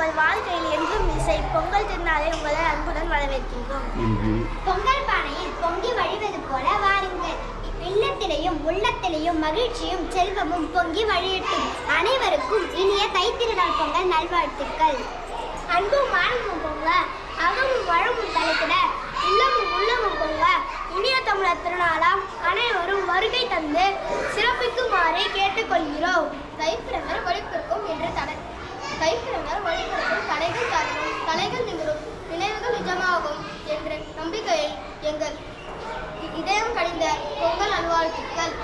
உங்கள் வாழ்க்கையில் என்றும் இசை பொங்கல் திருநாளை உங்களை அன்புடன் வரவேற்கின்றோம். பொங்கல் பானையில் பொங்கி வழிவது போல வாருங்கள். இல்லத்திலேயும் உள்ளத்திலேயும் மகிழ்ச்சியும் செல்வமும் பொங்கி வழியட்டும். அனைவருக்கும் இனிய தைத்திருநாள் பொங்கல் நல்வாழ்த்துக்கள். அன்பும் ஆனந்தமும் பொங்க, அகமும் வளமும் தலைத்திட, இல்லமும் உள்ளமும் பொங்க, இனிய தமிழர் திருநாளாம் அனைவரும் வருகை தந்து சிறப்பிக்குமாறு கேட்டுக்கொள்கிறோம். தைப்பிரவர் ஒளிப்பிறக்கும் என்று தைப்பிரவர் ஒளிப்பிறக்கும் தடைகள் தாழ்வும் தலைகள் நிமிரும் நினைவுகள் நிஜமாகும் என்ற நம்பிக்கையை எங்கள் இதயம் கழிந்த பொங்கல் நல்வாழ்த்துக்கள்.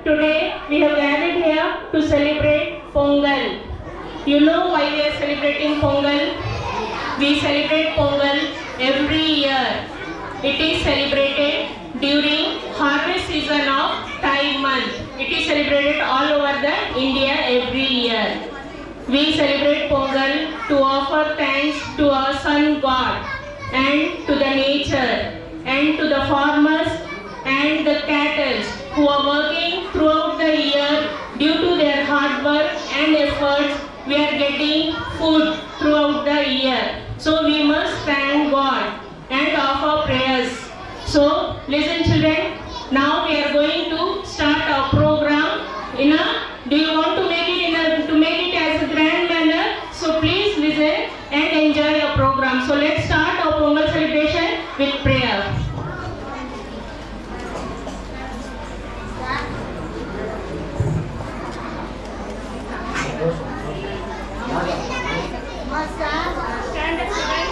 Today we have gathered here to celebrate Pongal. You know why we are celebrating Pongal? We celebrate Pongal every year. It is celebrated during harvest season of Thai month. It is celebrated all over the India every year. We celebrate Pongal to offer thanks to our sun god and to the nature and to the farmers and the cattle who are working throughout the year. Due to their hard work and efforts, we are getting food throughout the year. So we must thank God and offer prayers. So listen children, now we are going to start our program do you want to make it as a grand manner? So please listen and enjoy your program. So let's start our Pongal celebration with prayer. Stand up, children.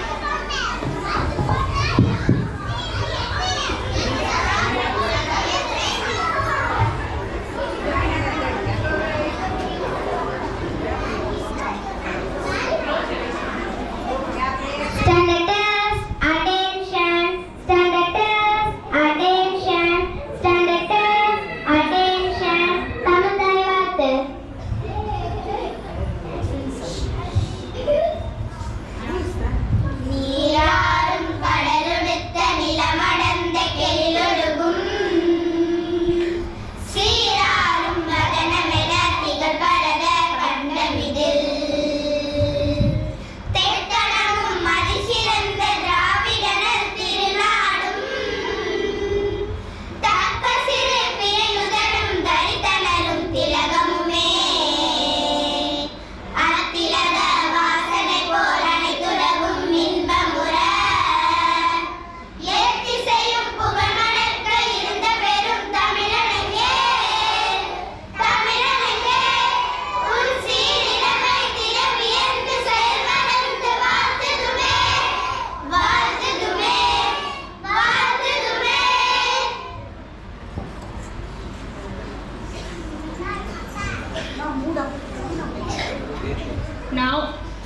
Now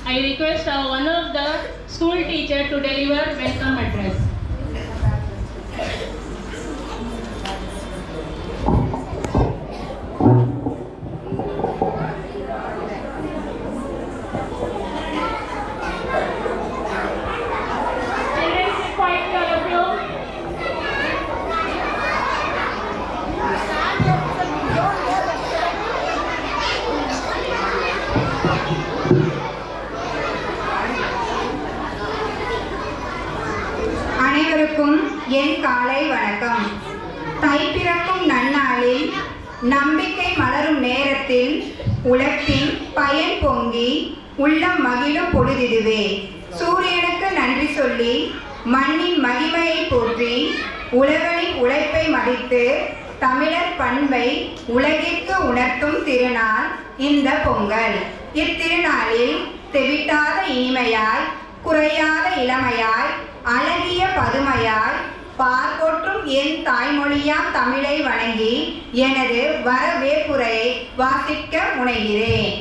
I request one of the school teacher to deliver welcome address. Children, sit quiet, all of you. அனைவருக்கும் என் காலை வணக்கம். தைப்பிறக்கும் நன்னாளில் நம்பிக்கை மலரும் நேரத்தில் உழைப்பின் பயன் பொங்கி உள்ளம் மகிழும் பொழுதிடுவே. சூரியனுக்கு நன்றி சொல்லி மண்ணின் மகிமையை போற்றி உழவனின் உழைப்பை மதித்து தமிழர் பண்பை உலகிற்கு உணர்த்தும் திருநாள் இந்த பொங்கல். இத்திருநாளில் தெவிட்டாத இனிமையாய், குறையாத இளமையாய், அழகிய பதுமையாய், பார்போற்றும் என் தாய்மொழியாம் தமிழை வணங்கி எனது வரவேற்புரையை வாசிக்க முனைகிறேன்.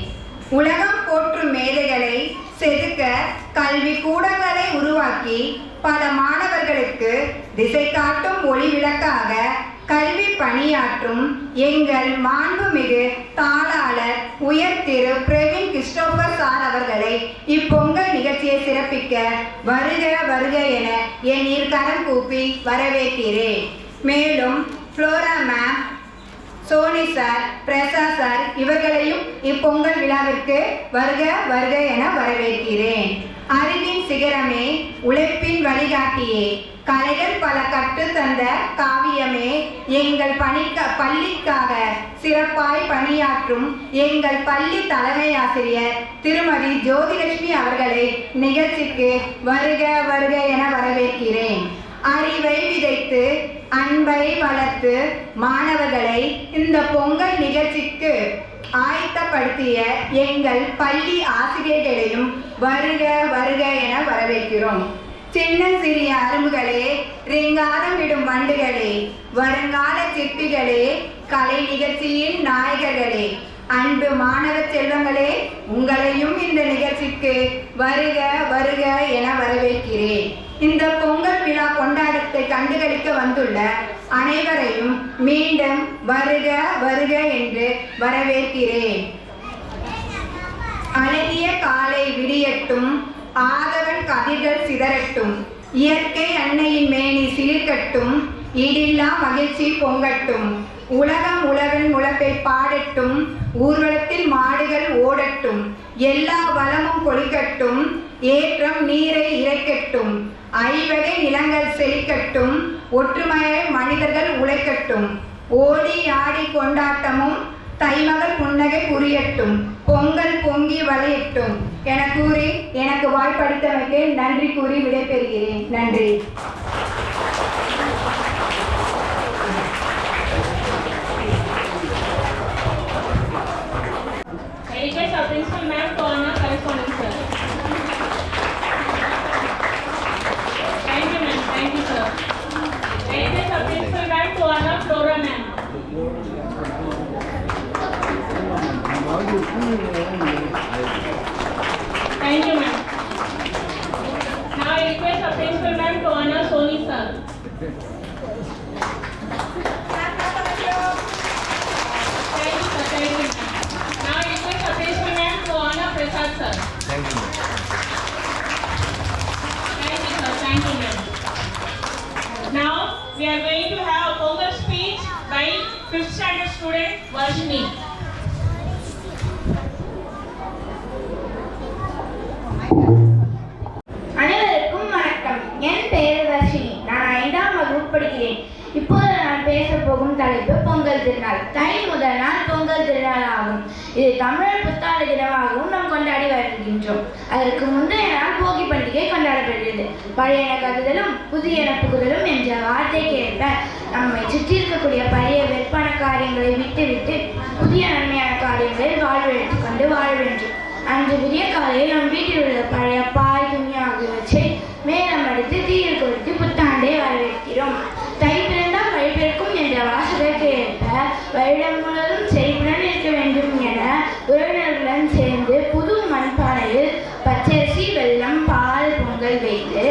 உலகம் போற்றும் மேதைகளை செதுக்க கல்வி கூடங்களை உருவாக்கி பல மாணவர்களுக்கு திசை காட்டும் ஒளி விளக்காக கல்வி பணியாற்றும் எங்கள் மாண்புமிகு தாளாளர் உயர் திரு பிரவீன் கிறிஸ்டோபர் சார் அவர்களை இப்பொங்கல் நிகழ்ச்சியை சிறப்பிக்க வருக வருக என என் கரம் கூப்பி வரவேற்கிறேன். மேலும் Flora ma'am, Soni sir, Prasad sir இவர்களையும் இப்பொங்கல் விழாவிற்கு வருக வருக என வரவேற்கிறேன். அறிவின் சிகரமே, உழைப்பின் வழிகாட்டியே, கலைகள் பல கற்றுத்தந்த காவியமே, எங்கள் பள்ளிக்காக சிறப்பாய் பணியாற்றும் எங்கள் பள்ளி தலைமை ஆசிரியர் திருமதி ஜோதிலட்சுமி அவர்களை நிகழ்ச்சிக்கு வருக வருக என வரவேற்கிறேன். அறிவை விதைத்து அன்பை வளர்த்து மாணவர்களை இந்த பொங்கல் நிகழ்ச்சிக்கு ஆயத்தப்படுத்திய எங்கள் பள்ளி ஆசிரியர்களையும் வருக வருக என வரவேற்கிறோம். சின்ன சிறிய அரும்புகளே, ரிங்காரம் விடும் வண்டுகளே, வருங்கால சிற்பிகளே, கலை நிகழ்ச்சியின் நாயகர்களே, அன்பு மாணவ செல்வங்களே, உங்களையும் இந்த நிகழ்ச்சிக்கு வருக வருக என வரவேற்கிறேன். இந்த பொங்கல் விழா கொண்டாட்டத்தை கண்டுகளிக்க வந்துள்ள அனைவரையும் மீண்டும் வருக வருக என்று வரவேற்கிறேன். அழகிய காலை விடியட்டும், ஆதவன் கதிர்கள் சிதறட்டும், இயற்கை அன்னையின் மேனி சிலிர்க்கட்டும், ஈடில்லா மகிழ்ச்சி பொங்கட்டும், உலகம் உலகின் முழப்பை பாடட்டும், ஊர்வலத்தில் மாடுகள் ஓடட்டும், எல்லா வளமும் கொளிக்கட்டும், ஏற்றம் நீரை இறைக்கட்டும், ஐவகை நிலங்கள் செழிக்கட்டும், ஒற்றுமையாய் மனிதர்கள் உழைக்கட்டும், ஓடி ஆடி கொண்டாட்டமும் தைமகள் புன்னகை புரியட்டும், பொங்கல் பொங்கி வளையட்டும் என கூறி எனக்கு வாய்ப்பளித்தமைக்கு நன்றி கூறி விடைபெறுகிறேன். நன்றி. Request our principal ma'am to honor correspondence sir. Thank you ma'am. Thank you sir. Request our principal ma'am to honor Flora ma'am. Thank you ma'am. Now I request our principal ma'am to honor Soni sir. Thank you sir. Thank you. Now I request our principal ma'am to honor Prasad sir. Thank you. Thank you sir. Thank you ma'am. Now we are going to have a Pongal speech by 5th standard student Varshini. அனைவருக்கும் வணக்கம். என் பெயர் வர்ஷினி. நான் 5ஆம் வகுப்பு படிக்கிறேன். இப்போது நான் பேச போகும் தலைப்பு பொங்கல் திருநாள். தை முதல் நாள் பொங்கல் திருநாள் ஆகும். இது தமிழர் புத்தாண்டு தினமாகவும் நாம் கொண்டாடி வருகின்றோம். அதற்கு முந்தைய நாள் போகி பண்டிகை கொண்டாடப்படுகிறது. பழையன கருதலும் புதியன புகுதலும் என்ற வார்த்தைக்கு ஏற்ப நம்மை சுற்றி இருக்கக்கூடிய பழைய வெற்பான காரியங்களை விட்டுவிட்டு புதிய நன்மையான காரியங்களில் வாழ்வெடுத்துக் கொண்டு வாழ வேண்டும். அன்று விடிய காலையில் நம் வீட்டில் உள்ள பழைய பாய் துணி ஆகியவற்றை மேலம் அடித்து தீயில் கொடுத்து புத்தாண்டை வரவேற்கிறோம். தை பிறந்தால் வழி பிறக்கும் என்ற வாசகருக்கு ஏற்ப வருடம் முழுவதும் செழிப்புடன் இருக்க வேண்டும் என உறவினர்களுடன் சேர்ந்து புது மண்பானையில் பச்சரிசி, வெல்லம், பால் பொங்கல் வைத்து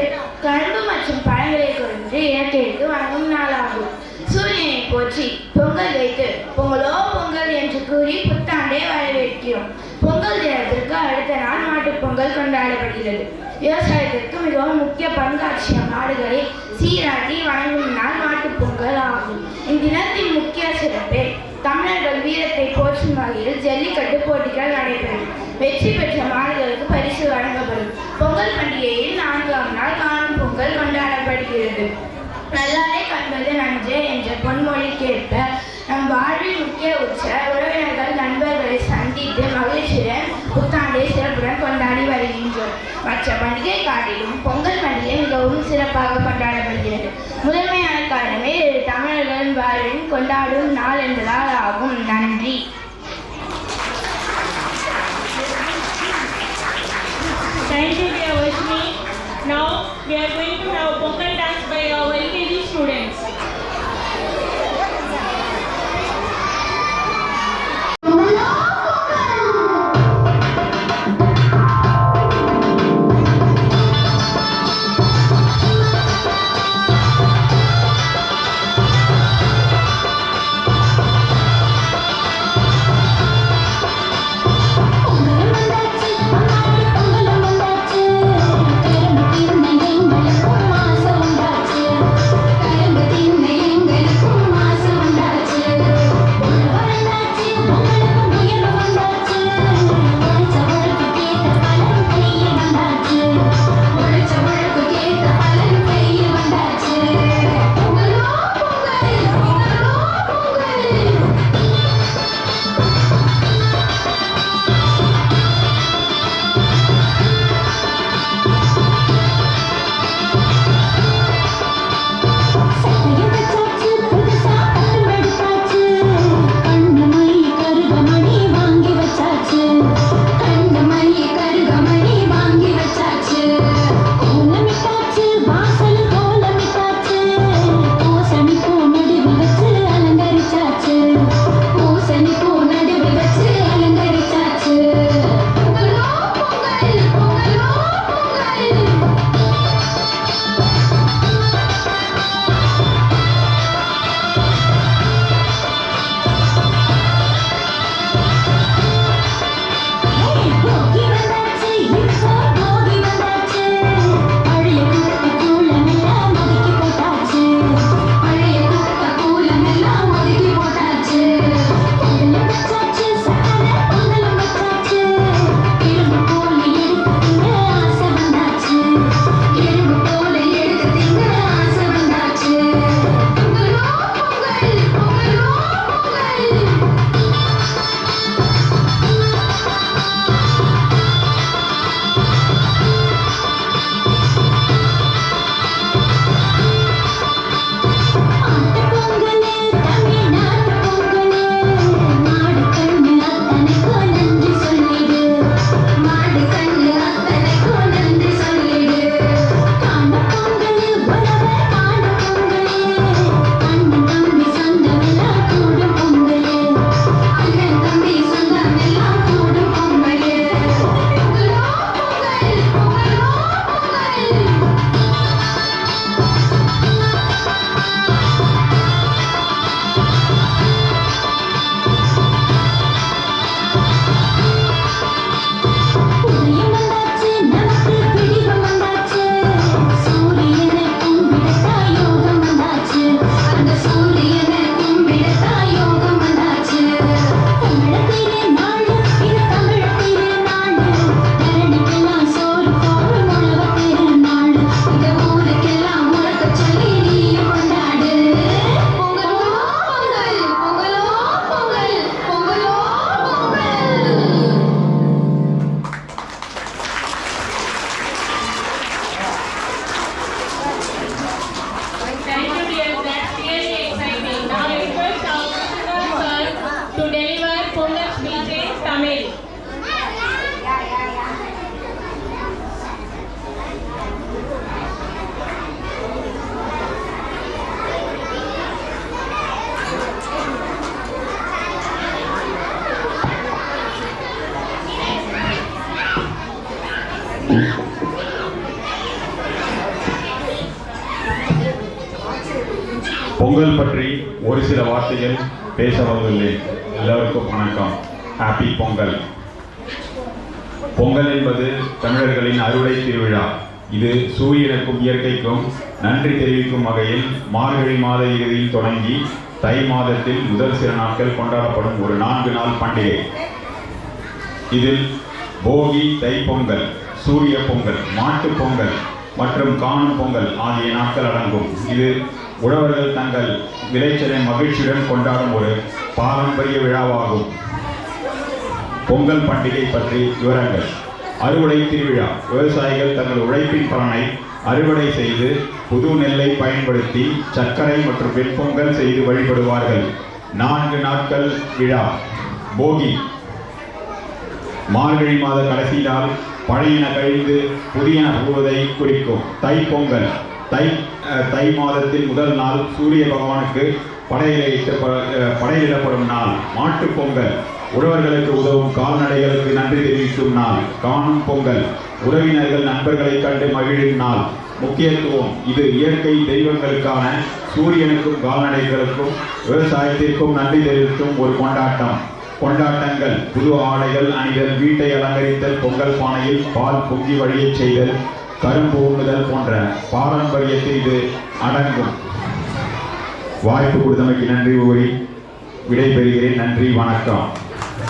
கரும்பு மற்றும் பழங்களை கொண்டு இயற்கைக்கு வணங்கும் நாளாகும். சூரியனை போற்றி பொங்கல் வைத்து பொங்கலோ பொங்கல் என்று கூறி புத்தாண்டை வரவேற்கிறோம். பொங்கல் தினத்திற்கு அடுத்த நாள் மாட்டுப் பொங்கல் கொண்டாடப்படுகிறது. விவசாயத்திற்கு மிகவும் முக்கிய பங்காற்றிய மாடுகளை சீராட்டி வணங்கும் நாள் மாட்டுப் பொங்கல் ஆகும். இத்தினத்தின் முக்கிய சிறப்பு தமிழர்கள் வீரத்தை போற்றும் வகையில் ஜல்லிக்கட்டு போட்டிகள் நடைபெறும். வெற்றி பெற்ற மாடுகளுக்கு பரிசு வழங்கப்படும். பொங்கல் பண்டிகையில் 4ஆம் நாள் காணும் பொங்கல் கொண்டாடப்படுகிறது. நல்லாரை காண்பது நன்றே என்ற பொன்மொழிக்கேற்ப நம் வாழ்வில் முக்கிய உற்ற உறவினர்கள் நண்பர்களை சந்தித்து மகிழ்ச்சியுடன் புத்தாண்டை சிறப்புடன் கொண்டாடி வருகின்றோம். மற்ற பண்டிகை காட்டிலும் பொங்கல் பண்டிகை மிகவும் சிறப்பாக கொண்டாடப்படுகிறது. முதன்மையான காரணமே தமிழர்களின் வாழ்வில் கொண்டாடும் நாள் என்பதால் ஆகும். நன்றி. Tamil. பொங்கல் பற்றி ஒரு சில வார்த்தைகள் பேச வந்துள்ளேன். எல்லோருக்கும் வணக்கம். ஹாப்பி பொங்கல். பொங்கல் என்பது தமிழர்களின் அறுவடை திருவிழா. இது சூரியனுக்கும் இயற்கைக்கும் நன்றி தெரிவிக்கும் வகையில் மார்கழி மாத இறுதியில் தொடங்கி தை மாதத்தில் முதல் சில நாட்கள் கொண்டாடப்படும் ஒரு 4 நாள் பண்டிகை. இதில் போகி, தைப்பொங்கல், சூரிய பொங்கல், மாட்டுப் பொங்கல் மற்றும் காணும் பொங்கல் ஆகிய நாட்கள் அடங்கும். இது உழவர்கள் தங்கள் விளைச்சலை மகிழ்ச்சியுடன் கொண்டாடும் ஒரு பாரம்பரிய விழாவாகும். பொங்கல் பண்டிகை பற்றி விவரங்கள். அறுவடை திருவிழா. விவசாயிகள் தங்கள் உழைப்பின் பலனை அறுவடை செய்து புது நெல்லை பயன்படுத்தி சர்க்கரை மற்றும் வெண்பொங்கல் செய்து வழிபடுவார்கள். 4 நாட்கள் விழா. போகி மார்கழி மாத கடைசி நாள் பழையன கழிந்து புதியன புகுவதை குறிக்கும். தைப்பொங்கல் தை மாதத்தில் முதல் நாள் சூரிய பகவானுக்கு படையிடப்படும் நாள். மாட்டுப் பொங்கல் உழவர்களுக்கு உதவும் கால்நடைகளுக்கு நன்றி தெரிவிக்கும் நாள். காணும் பொங்கல் உறவினர்கள் நண்பர்களை கண்டு மகிழும் நாள். முக்கியத்துவம். இது இயற்கை தெய்வங்களுக்கான சூரியனுக்கும் கால்நடைகளுக்கும் விவசாயத்திற்கும் நன்றி தெரிவிக்கும் ஒரு கொண்டாட்டங்கள். புது ஆடைகள் அணிதல், வீட்டை அலங்கரித்தல், பொங்கல் பானையில் பால் பொங்கி வழியச் செய்தல், கரும்பு உண்ணுதல் போன்ற பாரம்பரியத்தில் இது அடங்கும். வாய்ப்பு கொடுத்தமைக்கு நன்றி கூறி விடைபெறுகிறேன். நன்றி, வணக்கம்.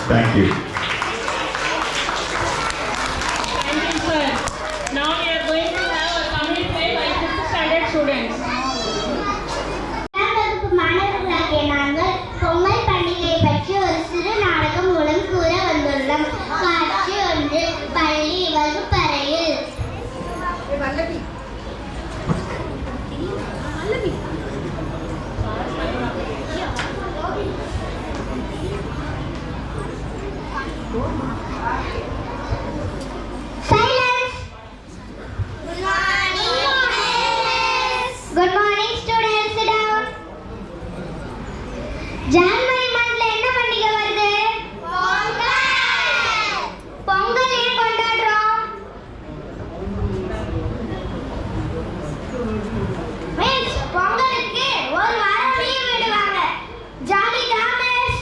Thank you. Thank you, sir. Now we are going to have a Tamil play by 5th standard students. மாணவர்களாகிய நாங்கள் பொங்கல் பண்டிகையை பற்றி ஒரு சிறு நாடகம் மூலம் கூற வந்துள்ளோம். காட்சி 1. பள்ளி வகுப்பறையில். Silence. Good morning students. Sit down. ஜனவரி மந்த்ல என்ன பண்டிகை வருது? பொங்கல் ஏன் கொண்டாடுறோம்? மிஸ், பொங்கலுக்கு ஒரு வாரம் லீவ் விடுவாங்க. ஜாலி தான் மிஸ்.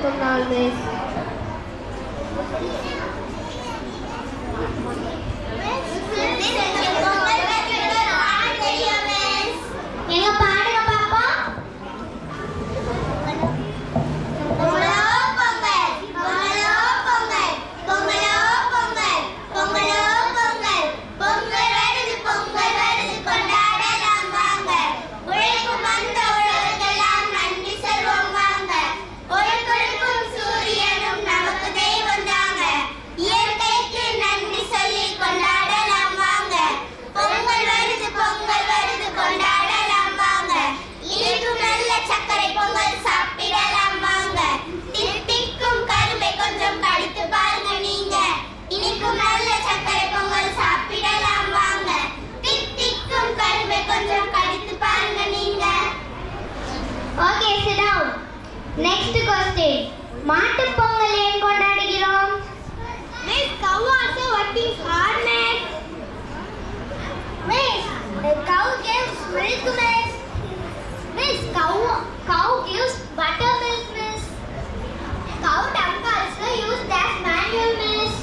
வரவேற்கும் நாள் மிஸ். எங்க பாடுங்க பாப்பா. பொங்கலோ பொங்கல், பொங்கலோ பொங்கல், பொங்கலோ பொங்கல், பொங்கலோ பொங்கல், பொங்கல் வருது கொண்டாடலாம் வாங்க. உழைக்கும் வந்த உழவர்களெல்லாம் நன்றி சொல்வோம் வாங்க. ஒளி கொடுக்கும் சூரியனும் நமக்கு தெய்வம் தாங்க. இயற்கைக்கு நன்றி சொல்லி கொண்டாடலாம் வாங்க. பொங்கல் வருது கொண்டாடலாம் வாங்க. இனிக்கும் நல்ல சர்க்கரை பொங்கல் சாப்பிடலாம் வாங்க. தித்திக்கும் கரும்பை கொஞ்சம் கடித்து பாருங்க நீங்க. இனிக்கும் நல்ல சர்க்கரை பொங்கல் சாப்பிடலாம் வாங்க. தித்திக்கும் கரும்பை கொஞ்சம் கடித்து பாருங்க நீங்க. Okay, sit down. Next question. மாட்டு பொங்கல் ஏன் கொண்டாடுகிறோம்? Miss, cow also working hard, miss. Miss, the cow gives milk, miss. Miss, cow gives buttermilk, miss. Cow dung also used as manure, miss.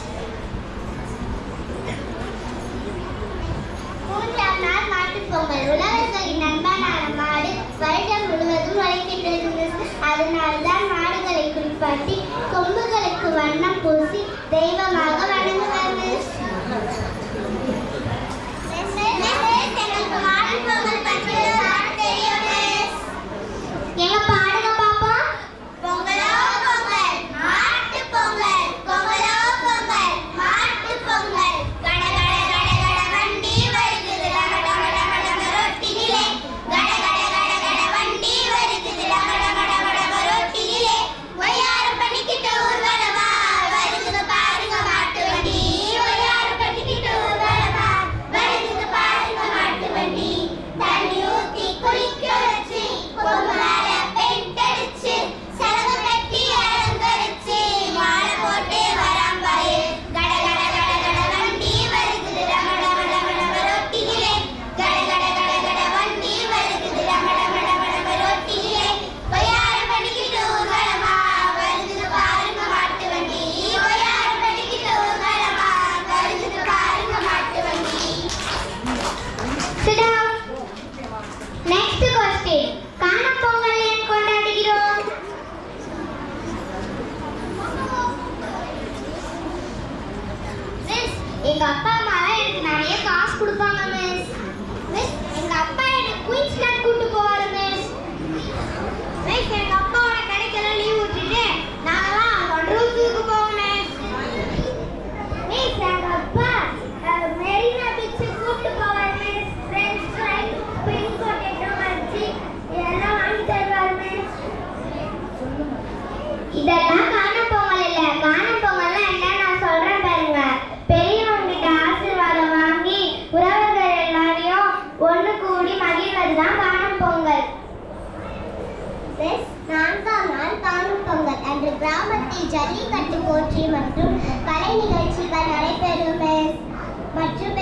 மூன்றாம் நாள் மாட்டுப் பொங்கல். உழவர்களின் நண்பனான மாடு வருடம் முழுவதும் உழைக்கின்றது மிஸ். அதனால்தான் மாடுகளை குளிப்பாட்டி கொம்புகளுக்கு வண்ணம் பூசி தெய்வமாக வணங்குவார் மிஸ். எங்களுக்கு மாட்டுப் பொங்கல் பற்றி தெரியும் மிஸ். எங்க பாடுங்க பாப்பா. பொங்கலோ பொங்கல், மாட்டுப் பொங்கல், பொங்கலோ பொங்கல், மாட்டுப் பொங்கல். கட கட கட கட வண்டி வருகுது டம டம டம டம ரொட்டினிலே. கட கட கட கட வண்டி வருகுது டம டம டம டம ரொட்டினிலே. ஒய்யாரம் பண்ணிக்கிட்டு ஊர்வலமா வருகுது பாருங்க மாட்டு வண்டி. ஒய்யாரம் பண்ணிக்கிட்டு ஊர்வலமா வருகுது பாருங்க மாட்டு வண்டி. தண்ணி ஊத்தி குளிக்க வச்சு கொம்பு மேல பெயிண்ட் அடிச்சு சலங்கை கட்டி அலங்கரிச்சு மாலை போட்டு வரான் பாரு. கட கட கட கட வண்டி வருகுது டம டம டம டம ரொட்டினிலே. கட கட கட கட வண்டி வருகுது டம டம டம டம ரொட்டினிலே. ஒய்யாரம் பண்ணிக்கிட்டு ஊர்வலமா வருகுது பாருங்க மாட்டு வண்டி. ஒய்யாரம் பண்ணிக்கிட்டு ஊர்வலமா வருகுது பாருங்க மாட்டு வண்டி. Sit down. Next question. காணும் பொங்கல் ஏன் கொண்டாடுகிறோம்? மிஸ், எங்க அப்பா அம்மா எனக்கு நிறைய காசு கொடுப்பாங்க மிஸ். மிஸ், எங்க அப்பா எனக்கு குயின்ஸ்லாண்ட் கூட்டு போவாரு மிஸ். மிஸ், எங்க அப்பாவோட கடைக்கெல்லாம் லீவ் விட்டுட்டு நாங்கெல்லாம் வண்டலூருக்கு போவோம் மிஸ். மிஸ், எங்க அப்பா மெரினா பீச்சுக்கு கூட்டு போவார் miss. Friends fry, spring potato வச்சு இதெல்லாம் வாங்கி தருவார் மிஸ். இதெல்லாம் காணும் பொங்கல் இல்ல. காணும் பொங்கல்னா என்ன நான் சொல்றேன் பாருங்க. பெரியவங்க கிட்ட ஆசீர்வாதம் வாங்கி உறவுகள் எல்லாரையும் ஒண்ணு கூடி மகிழ்வதுதான் காணும் பொங்கல். மிஸ், 4ஆம் நாள் காணும் பொங்கல் அன்று கிராமத்தில் ஜல்லிக்கட்டு போட்டி மற்றும் கலை நிகழ்ச்சிகள் நடைபெறும் மிஸ். மற்றும்